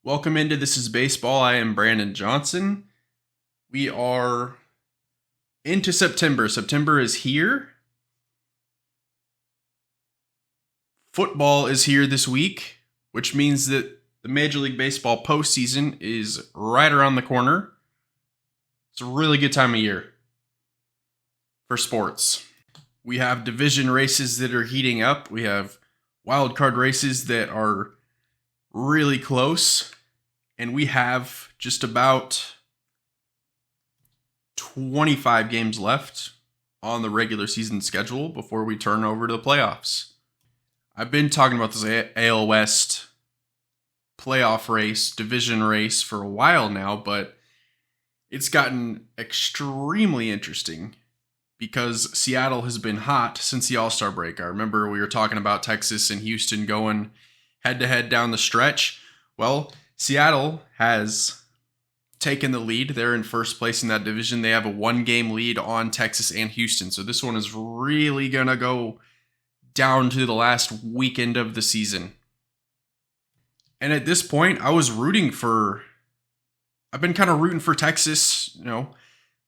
Welcome into This is Baseball. I am Brandon Johnson. We are into September. September is here. Football is here this week, which means that the Major League Baseball postseason is right around the corner. It's a really good time of year for sports. We have division races that are heating up. We have wild card races that are really close, and we have just about 25 games left on the regular season schedule before we turn over to the playoffs. I've been talking about this AL West playoff race, division race for a while now, but it's gotten extremely interesting because Seattle has been hot since the All-Star break. I remember we were talking about Texas and Houston going head-to-head down the stretch. Well, Seattle has taken the lead. They're in first place in that division. They have a one-game lead on Texas and Houston. So this one is really going to go down to the last weekend of the season. And at this point, I've been kind of rooting for Texas.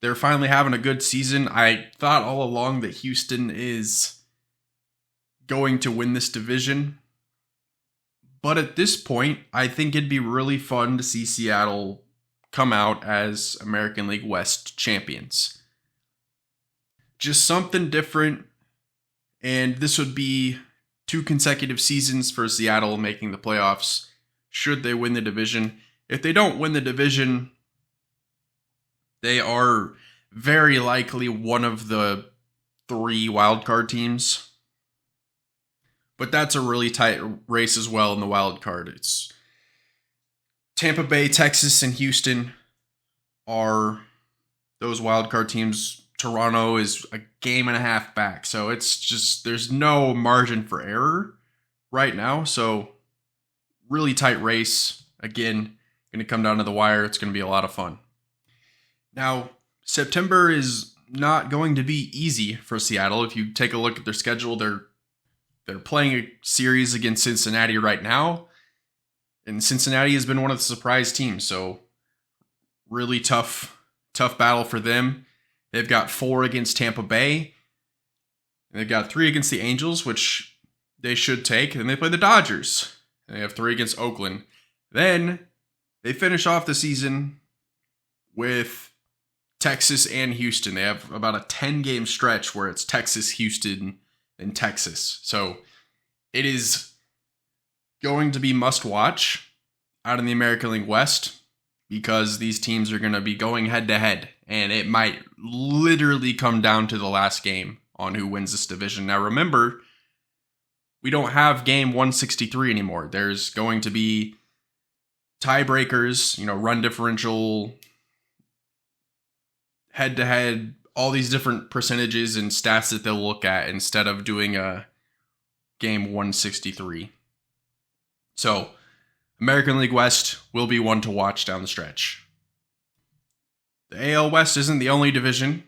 They're finally having a good season. I thought all along that Houston is going to win this division. But at this point, I think it'd be really fun to see Seattle come out as American League West champions. Just something different. And this would be 2 consecutive seasons for Seattle making the playoffs should they win the division. If they don't win the division, they are very likely one of the 3 wildcard teams. But that's a really tight race as well in the wild card. It's Tampa Bay, Texas, and Houston are those wild card teams. Toronto is a game and a half back. So it's just, there's no margin for error right now. So really tight race. Again, going to come down to the wire. It's going to be a lot of fun. Now, September is not going to be easy for Seattle. If you take a look at their schedule, they're playing a series against Cincinnati right now. And Cincinnati has been one of the surprise teams. So really tough battle for them. They've got 4 against Tampa Bay. And they've got 3 against the Angels, which they should take. And then they play the Dodgers. And they have 3 against Oakland. Then they finish off the season with Texas and Houston. They have about a 10-game stretch where it's Texas, Houston, and Texas. So it is going to be must watch out in the American League West because these teams are going to be going head to head, and it might literally come down to the last game on who wins this division. Now remember, we don't have game 163 anymore. There's going to be tiebreakers, run differential, head to head, all these different percentages and stats that they'll look at instead of doing a game 163. So, American League West will be one to watch down the stretch. The AL West isn't the only division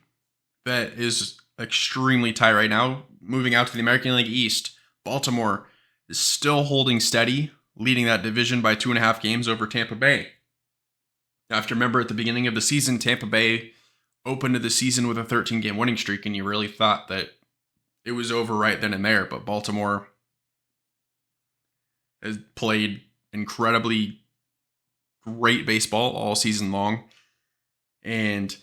that is extremely tight right now. Moving out to the American League East, Baltimore is still holding steady, leading that division by 2.5 games over Tampa Bay. Now, if you remember at the beginning of the season, Tampa Bay opened the season with a 13-game winning streak, and you really thought that it was over right then and there. But Baltimore has played incredibly great baseball all season long, and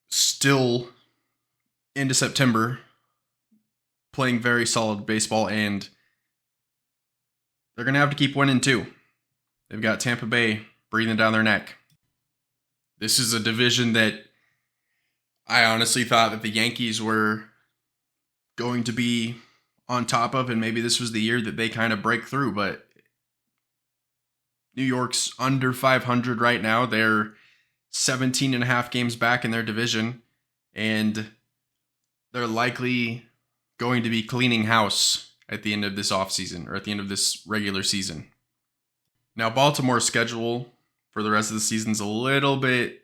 still into September playing very solid baseball, and they're going to have to keep winning too. They've got Tampa Bay breathing down their neck. This is a division that I honestly thought that the Yankees were going to be on top of, and maybe this was the year that they kind of break through, but New York's under 500 right now. They're 17 and a half games back in their division, and they're likely going to be cleaning house at the end of this offseason, or at the end of this regular season. Now, Baltimore's schedule for the rest of the season's a little bit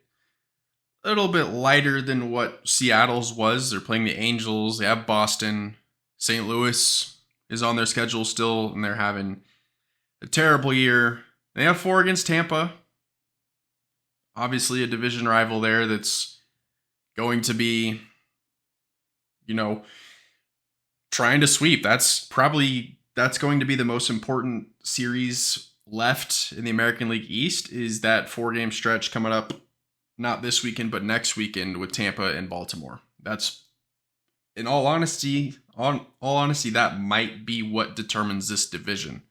lighter than what Seattle's was. They're playing the Angels. They have Boston. St. Louis is on their schedule still, and they're having a terrible year. They have 4 against Tampa. Obviously a division rival there that's going to be, trying to sweep. That's going to be the most important series left in the American League East, is that 4-game stretch coming up, not this weekend, but next weekend with Tampa and Baltimore. That's, in all honesty, that might be what determines this division.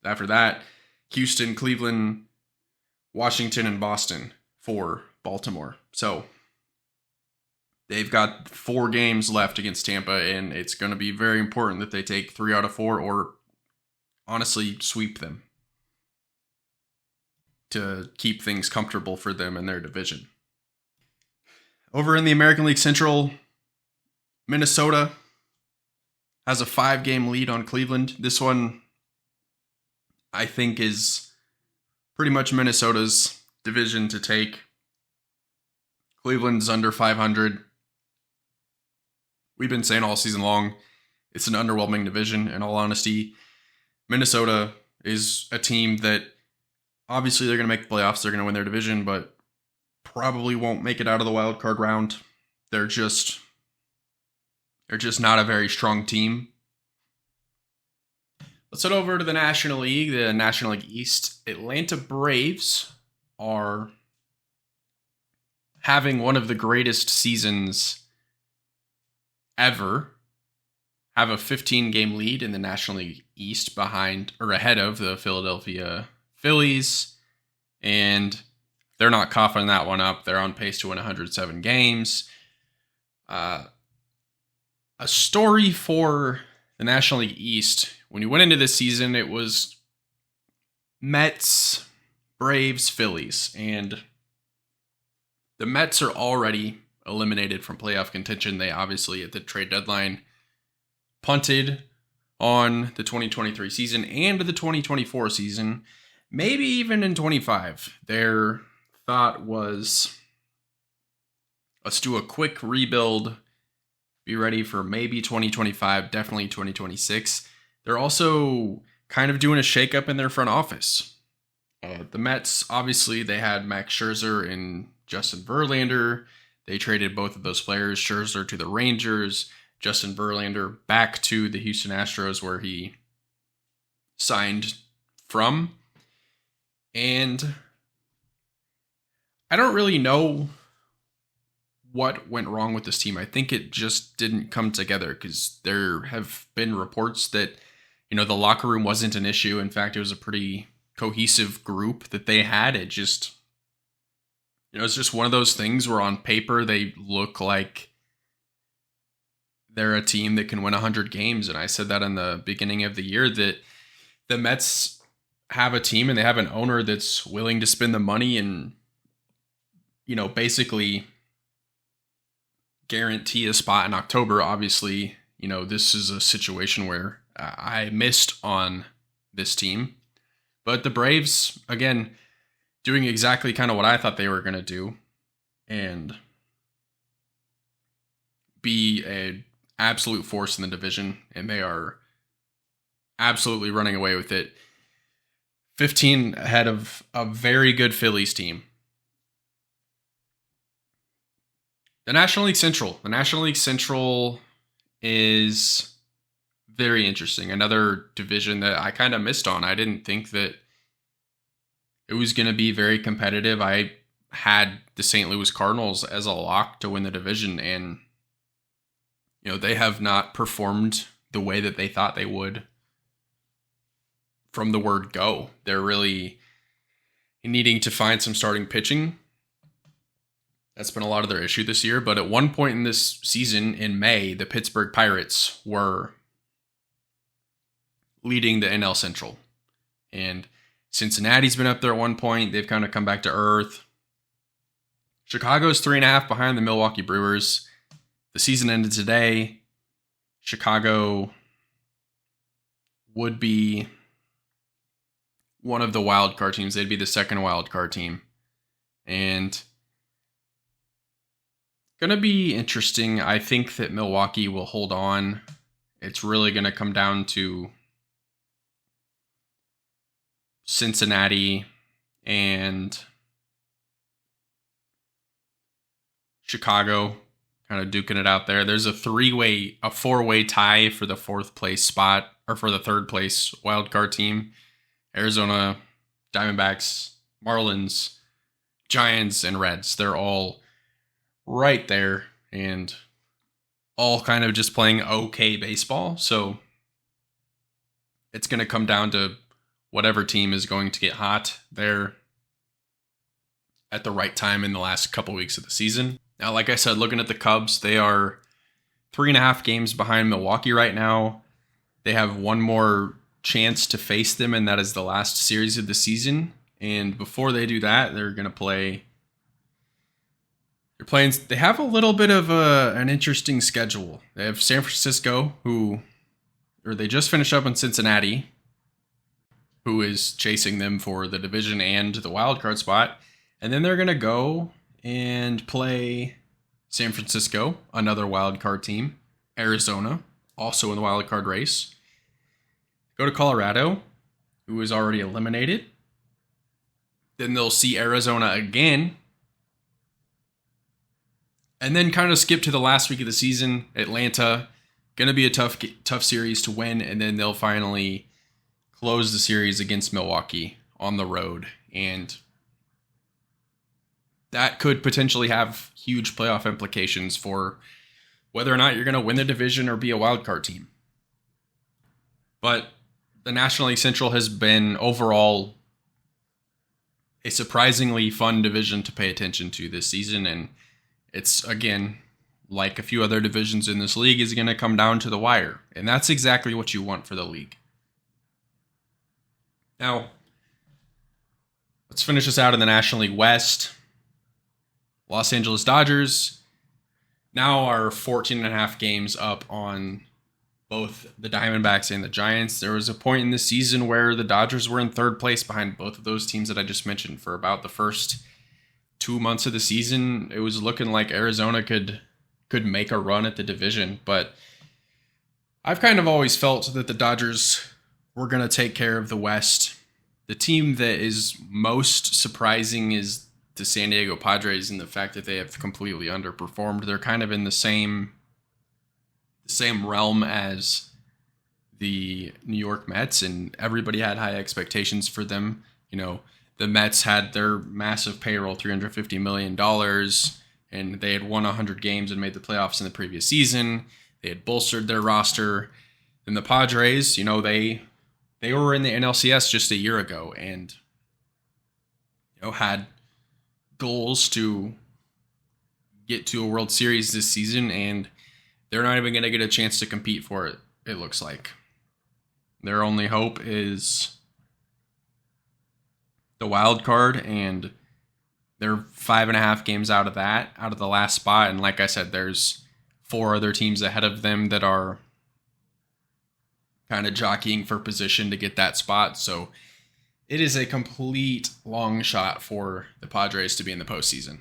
After that, Houston, Cleveland, Washington, and Boston for Baltimore. So they've got 4 games left against Tampa, and it's going to be very important that they take 3 out of 4 or honestly sweep them to keep things comfortable for them in their division. Over in the American League Central, Minnesota has a 5-game lead on Cleveland. This one, I think, is pretty much Minnesota's division to take. Cleveland's under 500. We've been saying all season long, it's an underwhelming division. In all honesty, Minnesota is a team that obviously they're going to make the playoffs. They're going to win their division, but probably won't make it out of the wild card round. They're just not a very strong team. Let's head over to the National League, the National League East. Atlanta Braves are having one of the greatest seasons ever. Have a 15-game lead in the National League East ahead of the Philadelphia Phillies. And they're not coughing that one up. They're on pace to win 107 games. A story for the National League East. When you went into this season, it was Mets, Braves, Phillies. And the Mets are already eliminated from playoff contention. They obviously, at the trade deadline, punted on the 2023 season and the 2024 season. Maybe even in 25. Their thought was, let's do a quick rebuild. Be ready for maybe 2025, definitely 2026. They're also kind of doing a shakeup in their front office. The Mets, obviously, they had Max Scherzer and Justin Verlander. They traded both of those players, Scherzer to the Rangers, Justin Verlander back to the Houston Astros, where he signed from. And I don't really know what went wrong with this team. I think it just didn't come together, because there have been reports that, the locker room wasn't an issue. In fact, it was a pretty cohesive group that they had. It just, it's just one of those things where on paper they look like they're a team that can win 100 games. And I said that in the beginning of the year, that the Mets have a team and they have an owner that's willing to spend the money and, basically guarantee a spot in October. Obviously, this is a situation where I missed on this team. But the Braves, again, doing exactly kind of what I thought they were going to do and be an absolute force in the division. And they are absolutely running away with it. 15 ahead of a very good Phillies team. The National League Central. The National League Central is very interesting. Another division that I kind of missed on. I didn't think that it was going to be very competitive. I had the St. Louis Cardinals as a lock to win the division, and they have not performed the way that they thought they would from the word go. They're really needing to find some starting pitching. That's been a lot of their issue this year. But at one point in this season, in May, the Pittsburgh Pirates were leading the NL Central. And Cincinnati's been up there at one point. They've kind of come back to earth. Chicago's 3.5 behind the Milwaukee Brewers. The season ended today. Chicago would be one of the wild card teams. They'd be the second wild card team. And going to be interesting. I think that Milwaukee will hold on. It's really going to come down to Cincinnati and Chicago kind of duking it out there. There's a four-way tie for the fourth place spot, or for the third place wildcard team. Arizona, Diamondbacks, Marlins, Giants, and Reds. They're all right there and all kind of just playing okay baseball. So it's going to come down to whatever team is going to get hot there at the right time in the last couple weeks of the season. Now, like I said, looking at the Cubs, they are 3.5 games behind Milwaukee right now. They have one more chance to face them, and that is the last series of the season. And before they do that, they're going to play. They have a little bit of an interesting schedule. They have San Francisco, they just finished up in Cincinnati, who is chasing them for the division and the wild card spot. And then they're going to go and play San Francisco, another wild card team. Arizona, also in the wild card race. Go to Colorado, who is already eliminated. Then they'll see Arizona again. And then kind of skip to the last week of the season. Atlanta, going to be a tough series to win. And then they'll finally close the series against Milwaukee on the road. And that could potentially have huge playoff implications for whether or not you're going to win the division or be a wild card team. But the National League Central has been overall a surprisingly fun division to pay attention to this season. And it's, again, like a few other divisions in this league, is going to come down to the wire. And that's exactly what you want for the league. Now, let's finish this out in the National League West. Los Angeles Dodgers now are 14.5 games up on both the Diamondbacks and the Giants. There was a point in the season where the Dodgers were in third place behind both of those teams that I just mentioned for about the first 2 months of the season. It was looking like Arizona could make a run at the division, but I've kind of always felt that the Dodgers were going to take care of the West. The team that is most surprising is the San Diego Padres, in the fact that they have completely underperformed. They're kind of in the same realm as the New York Mets, and everybody had high expectations for them. You know, the Mets had their massive payroll, $350 million, and they had won 100 games and made the playoffs in the previous season. They had bolstered their roster. And the Padres, you know, they were in the NLCS just a year ago and, you know, had goals to get to a World Series this season, and they're not even going to get a chance to compete for it, it looks like. Their only hope is the wild card, and they're 5.5 games out of the last spot. And like I said, there's 4 other teams ahead of them that are kind of jockeying for position to get that spot. So it is a complete long shot for the Padres to be in the postseason.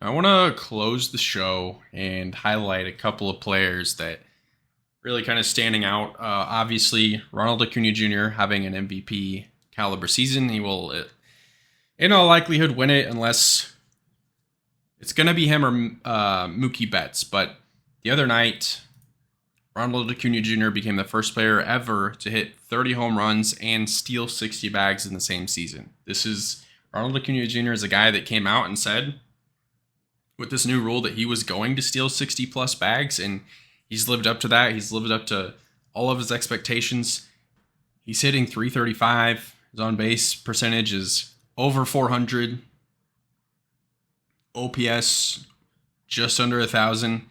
I want to close the show and highlight a couple of players that really kind of standing out. Obviously, Ronald Acuna Jr. having an MVP caliber season. He will, in all likelihood, win it unless it's going to be him or Mookie Betts. But the other night, Ronald Acuna Jr. became the first player ever to hit 30 home runs and steal 60 bags in the same season. Ronald Acuna Jr. is a guy that came out and said, with this new rule, that he was going to steal 60 plus bags, and he's lived up to that. He's lived up to all of his expectations. He's hitting .335. His on base percentage is over 400. OPS just under 1,000.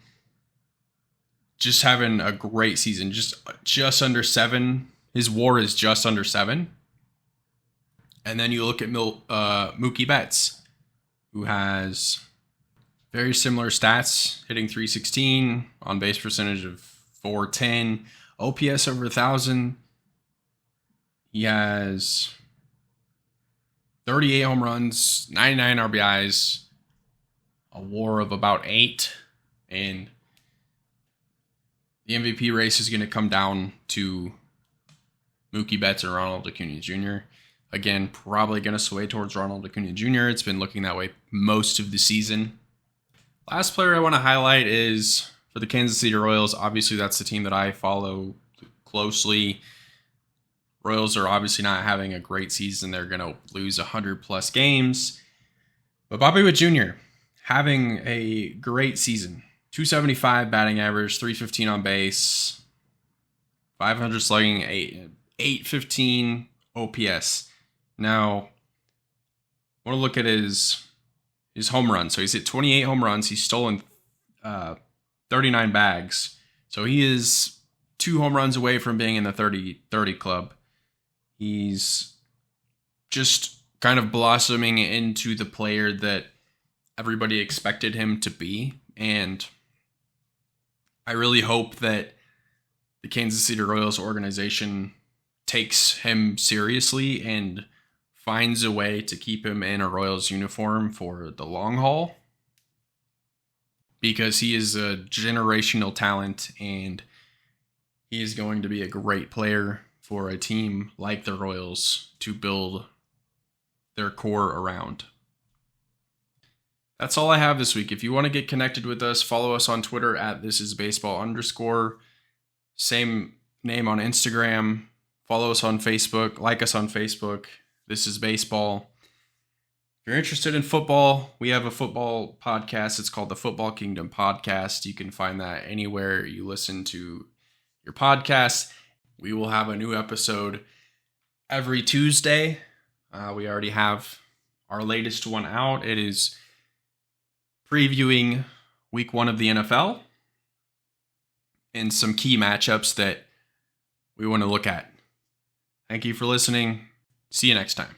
Just having a great season. Just under 7. His WAR is just under 7. And then you look at Mookie Betts, who has very similar stats, hitting .316, on base percentage of .410, OPS over 1,000. He has 38 home runs, 99 RBIs, a WAR of about 8, and the MVP race is going to come down to Mookie Betts or Ronald Acuna Jr. Again, probably going to sway towards Ronald Acuna Jr. It's been looking that way most of the season. Last player I want to highlight is for the Kansas City Royals. Obviously, that's the team that I follow closely. Royals are obviously not having a great season. They're going to lose 100-plus games. But Bobby Witt Jr. having a great season. 275 batting average, 315 on base, 500 slugging, 815 OPS. Now, I want to look at his home runs. So he's hit 28 home runs. He's stolen 39 bags. So he is 2 home runs away from being in the 30 club. He's just kind of blossoming into the player that everybody expected him to be. And I really hope that the Kansas City Royals organization takes him seriously and finds a way to keep him in a Royals uniform for the long haul, because he is a generational talent and he is going to be a great player for a team like the Royals to build their core around. That's all I have this week. If you want to get connected with us, follow us on Twitter at thisisbaseball_. Same name on Instagram. Follow us on Facebook. Like us on Facebook. This is Baseball. If you're interested in football, we have a football podcast. It's called the Football Kingdom Podcast. You can find that anywhere you listen to your podcast. We will have a new episode every Tuesday. We already have our latest one out. It is previewing week 1 of the NFL and some key matchups that we want to look at. Thank you for listening. See you next time.